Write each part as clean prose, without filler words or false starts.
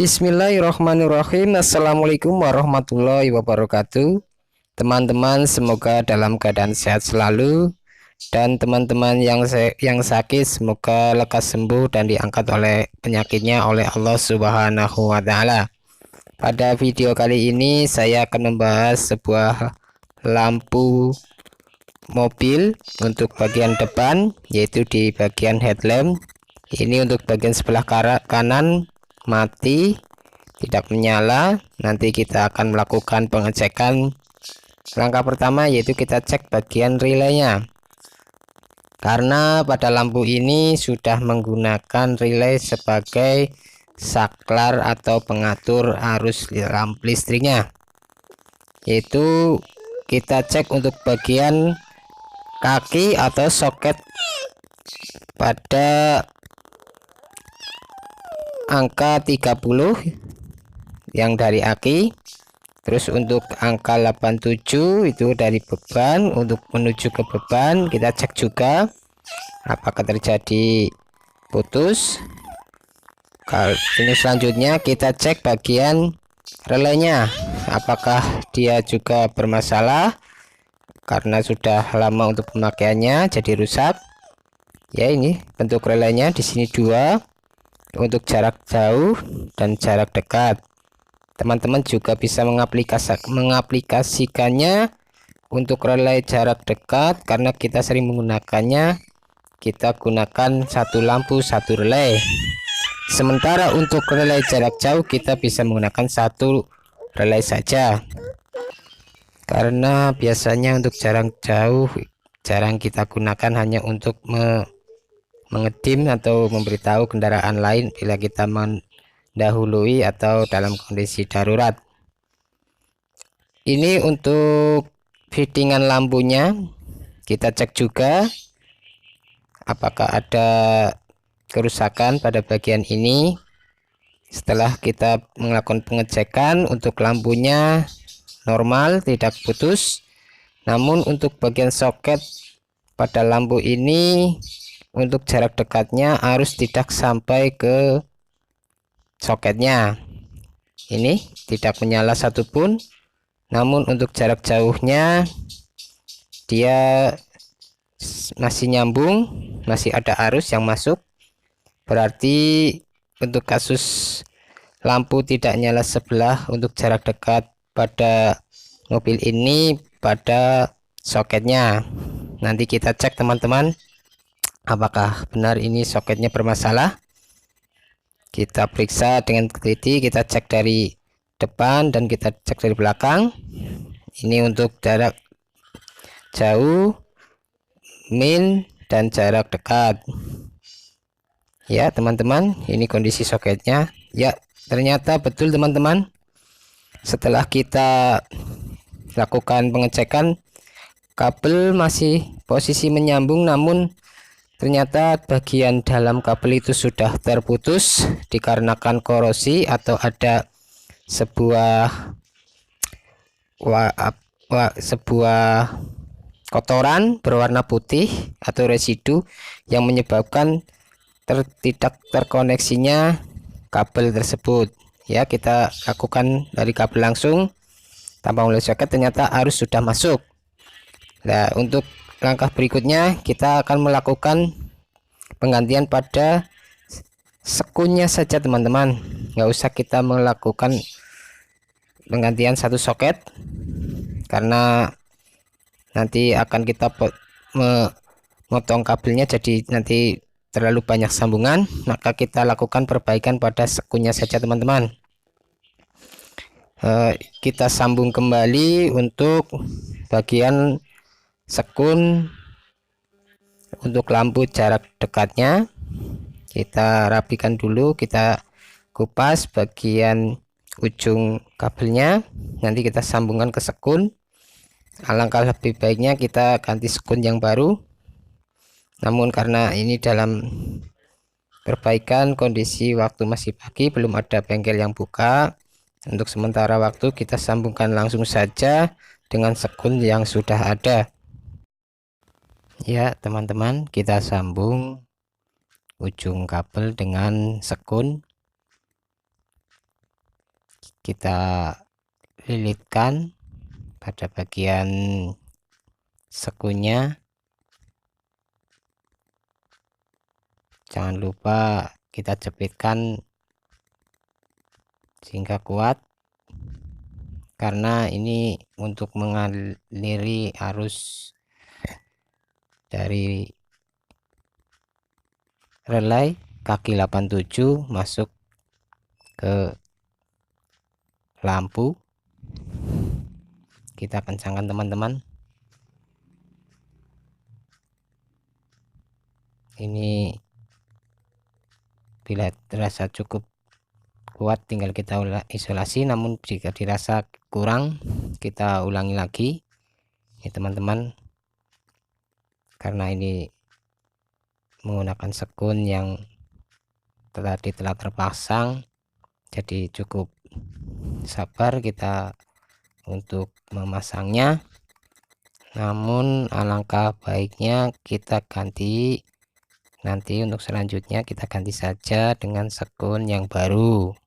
Bismillahirrahmanirrahim. Assalamualaikum warahmatullahi wabarakatuh. Teman-teman, semoga dalam keadaan sehat selalu, dan teman-teman yang sakit semoga lekas sembuh dan diangkat oleh penyakitnya oleh Allah Subhanahu wa taala. Pada video kali ini saya akan membahas sebuah lampu mobil untuk bagian depan, yaitu di bagian headlamp. Ini untuk bagian sebelah kanan mati, tidak menyala. Nanti kita akan melakukan pengecekan. Langkah pertama yaitu kita cek bagian relaynya, karena pada lampu ini sudah menggunakan relay sebagai saklar atau pengatur arus listriknya. Yaitu kita cek untuk bagian kaki atau soket pada angka 30 yang dari aki. Terus untuk angka 87 itu dari beban. Untuk menuju ke beban kita cek juga apakah terjadi putus. Kalau ini selanjutnya kita cek bagian relaynya, apakah dia juga bermasalah karena sudah lama untuk pemakaiannya jadi rusak. Ya, ini bentuk relaynya di sini dua, untuk jarak jauh dan jarak dekat. Teman-teman juga bisa mengaplikasikannya untuk relay jarak dekat, karena kita sering menggunakannya. Kita gunakan satu lampu satu relay. Sementara untuk relay jarak jauh kita bisa menggunakan satu relay saja, karena biasanya untuk jarak jauh jarang kita gunakan, hanya untuk mengedim atau memberitahu kendaraan lain bila kita mendahului atau dalam kondisi darurat. Ini untuk fittingan lampunya. Kita cek juga apakah ada kerusakan pada bagian ini. Setelah kita melakukan pengecekan, untuk lampunya normal, tidak putus. Namun untuk bagian soket pada lampu ini, untuk jarak dekatnya harus tidak sampai ke soketnya. Ini tidak menyala satupun. Namun untuk jarak jauhnya dia masih nyambung, masih ada arus yang masuk. Berarti untuk kasus lampu tidak nyala sebelah untuk jarak dekat pada mobil ini pada soketnya. Nanti kita cek teman-teman, apakah benar ini soketnya bermasalah. Kita periksa dengan teliti, kita cek dari depan dan kita cek dari belakang. Ini untuk jarak jauh, min, dan jarak dekat. Ya teman-teman, ini kondisi soketnya. Ya, ternyata betul teman-teman. Setelah kita lakukan pengecekan, kabel masih posisi menyambung, namun ternyata bagian dalam kabel itu sudah terputus dikarenakan korosi atau ada sebuah kotoran berwarna putih atau residu yang menyebabkan tidak terkoneksinya kabel tersebut. Ya, kita lakukan dari kabel langsung tanpa melalui soket, ternyata arus sudah masuk. Nah, untuk langkah berikutnya kita akan melakukan penggantian pada sekunnya saja teman-teman. Nggak usah kita melakukan penggantian satu soket, karena nanti akan kita memotong kabelnya, jadi nanti terlalu banyak sambungan. Maka kita lakukan perbaikan pada sekunnya saja teman-teman. Kita sambung kembali untuk bagian sekun. Untuk lampu jarak dekatnya kita rapikan dulu, kita kupas bagian ujung kabelnya, nanti kita sambungkan ke sekun. Alangkah lebih baiknya kita ganti sekun yang baru. Namun karena ini dalam perbaikan, kondisi waktu masih pagi, belum ada bengkel yang buka, untuk sementara waktu kita sambungkan langsung saja dengan sekun yang sudah ada. Ya teman-teman, kita sambung ujung kabel dengan sekun. kita lilitkan pada bagian sekunya. Jangan lupa kita jepitkan sehingga kuat, karena ini untuk mengaliri arus dari relay kaki 87 masuk ke lampu. Kita kencangkan teman-teman. Ini bila terasa cukup kuat tinggal kita isolasi, namun jika dirasa kurang kita ulangi lagi ya teman-teman, karena ini menggunakan sekun yang tadi telah terpasang, jadi cukup sabar kita untuk memasangnya. Namun alangkah baiknya kita ganti, nanti untuk selanjutnya kita ganti saja dengan sekun yang baru,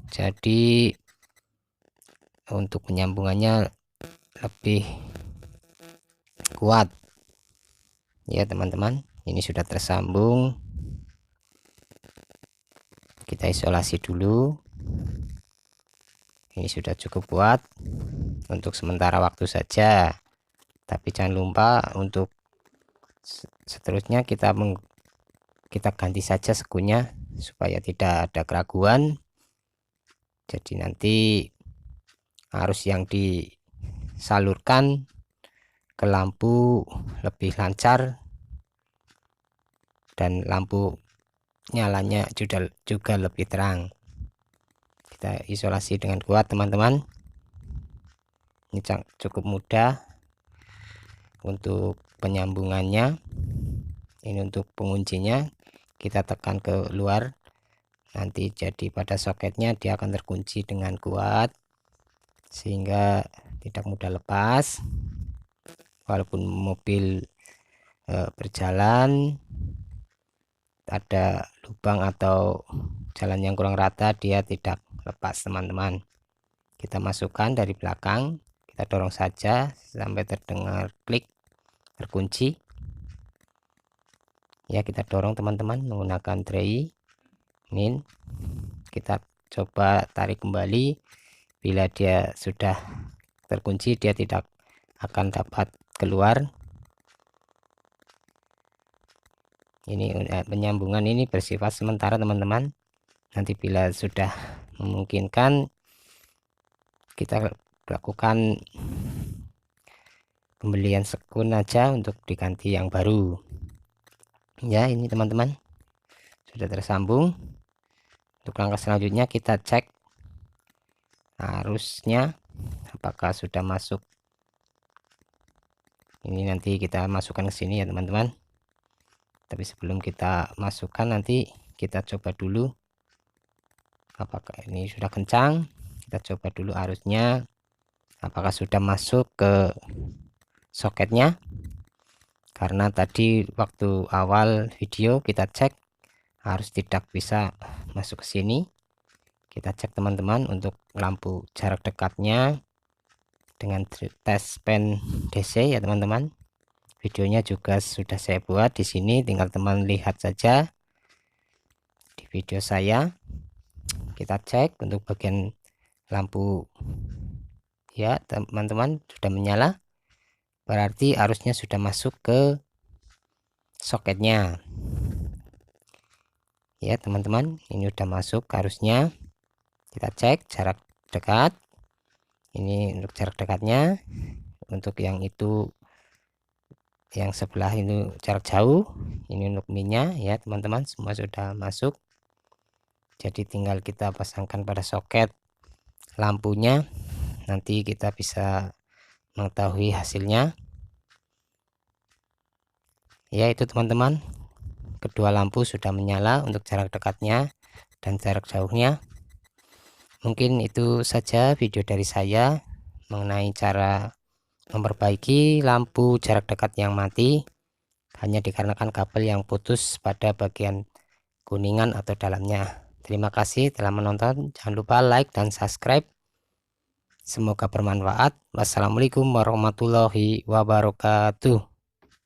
jadi untuk penyambungannya lebih kuat ya teman-teman. Ini sudah tersambung, kita isolasi dulu. Ini sudah cukup kuat untuk sementara waktu saja, tapi jangan lupa untuk seterusnya kita ganti saja sekunya supaya tidak ada keraguan. Jadi nanti arus yang disalurkan ke lampu lebih lancar dan lampu nyalanya juga lebih terang. Kita isolasi dengan kuat teman-teman. Ini cukup mudah untuk penyambungannya. Ini untuk penguncinya, kita tekan ke luar, nanti jadi pada soketnya dia akan terkunci dengan kuat sehingga tidak mudah lepas. Walaupun mobil berjalan ada lubang atau jalan yang kurang rata, dia tidak lepas teman-teman. Kita masukkan dari belakang, kita dorong saja sampai terdengar klik terkunci ya. Kita dorong teman-teman menggunakan tray min, kita coba tarik kembali. Bila dia sudah terkunci dia tidak akan dapat keluar. Ini penyambungan ini bersifat sementara teman-teman, nanti bila sudah memungkinkan kita lakukan pembelian sekun aja untuk diganti yang baru ya. Ini teman-teman sudah tersambung. Untuk langkah selanjutnya kita cek arusnya apakah sudah masuk. Ini nanti kita masukkan ke sini ya teman-teman, tapi sebelum kita masukkan nanti kita coba dulu apakah ini sudah kencang. Kita coba dulu arusnya apakah sudah masuk ke soketnya, karena tadi waktu awal video kita cek arus tidak bisa masuk ke sini. Kita cek teman-teman untuk lampu jarak dekatnya dengan tes pen DC ya teman-teman. Videonya juga sudah saya buat di sini, tinggal teman lihat saja di video saya. Kita cek untuk bagian lampu ya teman-teman, sudah menyala, berarti arusnya sudah masuk ke soketnya ya teman-teman. Ini sudah masuk arusnya. Kita cek jarak dekat, ini untuk jarak dekatnya. Untuk yang itu yang sebelah ini jarak jauh, ini untuk minnya ya teman-teman, semua sudah masuk. Jadi tinggal kita pasangkan pada soket lampunya, nanti kita bisa mengetahui hasilnya ya. Itu teman-teman, kedua lampu sudah menyala untuk jarak dekatnya dan jarak jauhnya. Mungkin itu saja video dari saya mengenai cara memperbaiki lampu jarak dekat yang mati hanya dikarenakan kabel yang putus pada bagian kuningan atau dalamnya. Terima kasih telah menonton, jangan lupa like dan subscribe. Semoga bermanfaat. Wassalamualaikum warahmatullahi wabarakatuh.